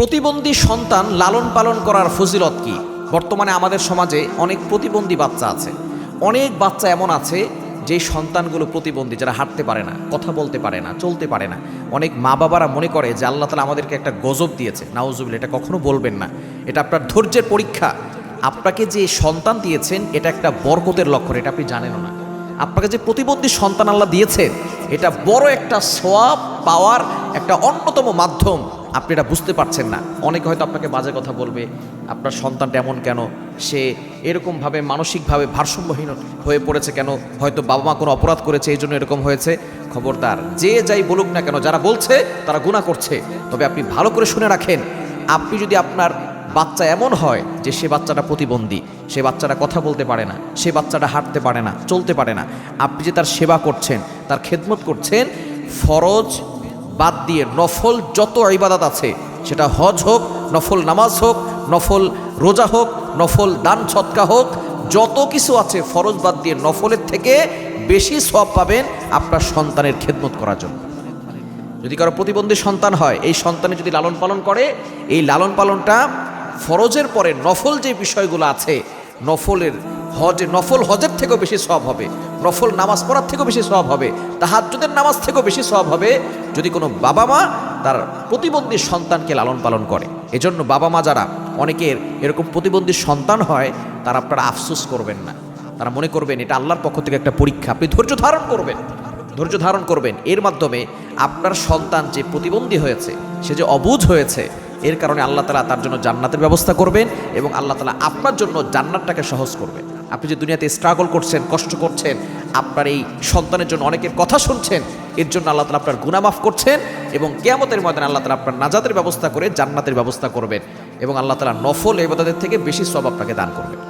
প্রতিবন্ধী সন্তান লালন পালন করার ফজিলত কি? বর্তমানে আমাদের সমাজে অনেক প্রতিবন্ধী বাচ্চা আছে। অনেক বাচ্চা এমন আছে যে সন্তানগুলো প্রতিবন্ধী, যারা হাঁটতে পারে না, কথা বলতে পারে না, চলতে পারে না। অনেক মা বাবারা মনে করে যে আল্লাহ তাআলা আমাদেরকে একটা গজব দিয়েছে। নাউজুবিল্লাহ, এটা কখনো বলবেন না। এটা আপনার ধৈর্যের পরীক্ষা। আপনাকে যে সন্তান দিয়েছেন এটা একটা বরকতের লক্ষণ, এটা আপনি জানেনও না। আপনাকে যে প্রতিবন্ধী সন্তান আল্লাহ দিয়েছেন এটা বড় একটা সওয়াব পাওয়ার একটা অন্যতম মাধ্যম। আপনি এটা বুঝতে পারছেন না। অনেকে হয়তো আপনাকে বাজে কথা বলবে, আপনার সন্তানটা এমন কেন, সে এরকমভাবে মানসিকভাবে ভারসাম্যহীন হয়ে পড়েছে কেন, হয়তো বাবা মা কোনো অপরাধ করেছে এই জন্য এরকম হয়েছে। খবরদার, যে যাই বলুক না কেন, যারা বলছে তারা গুনাহ করছে। তবে আপনি ভালো করে শুনে রাখেন, আপনি যদি আপনার বাচ্চা এমন হয় যে সে বাচ্চাটা প্রতিবন্ধী, সে বাচ্চাটা কথা বলতে পারে না, সে বাচ্চাটা হাঁটতে পারে না, চলতে পারে না, আপনি যে তার সেবা করছেন, তার খেদমত করছেন, ফরজ বাদ দিয়ে নফল যত ইবাদত আছে, সেটা হজ হোক, নফল নামাজ হোক, নফল রোজা হোক, নফল দান সদকা হোক, যত কিছু আছে ফরজ বাদ দিয়ে নফলের থেকে বেশি সওয়াব পাবেন আপনার সন্তানের খেদমত করার জন্য। যদি কারো প্রতিবন্ধী সন্তান হয়, এই সন্তানের যদি লালন পালন করে, এই লালন পালনটা ফরজের পরে নফল যে বিষয়গুলো আছে, নফল হজের থেকেও বেশি সওয়াব হবে, নফল নামাজ পড়ার থেকেও বেশি সওয়াব হবে, তাহাজ্জুদের নামাজ থেকেও বেশি সওয়াব হবে যদি কোনো বাবা মা তার প্রতিবন্ধী সন্তানকে লালন পালন করে। এজন্য বাবা মা যারা, অনেকের এরকম প্রতিবন্ধী সন্তান হয়, তারা আপনারা আফসোস করবেন না। তারা মনে করবেন এটা আল্লাহর পক্ষ থেকে একটা পরীক্ষা। আপনি ধৈর্য ধারণ করবেন। এর মাধ্যমে আপনার সন্তান যে প্রতিবন্ধী হয়েছে, সে যে অবুঝ হয়েছে, এর কারণে আল্লাহ তাআলা তার জন্য জান্নাতের ব্যবস্থা করবেন এবং আল্লাহ তাআলা আপনার জন্য জান্নাতটাকে সহজ করবেন। আপনি যে দুনিয়াতে স্ট্রাগল করছেন, কষ্ট করছেন, আপনার এই সন্তানের জন্য অনেকের কথা শুনছেন, এর জন্য আল্লাহ তাআলা আপনার গুনাহ মাফ করছেন এবং কিয়ামতের ময়দানে আল্লাহ তাআলা আপনার নাজাতের ব্যবস্থা করে জান্নাতের ব্যবস্থা করবেন এবং আল্লাহ তাআলা নফল ইবাদতের থেকে বেশি সওয়াব আপনাকে দান করবেন।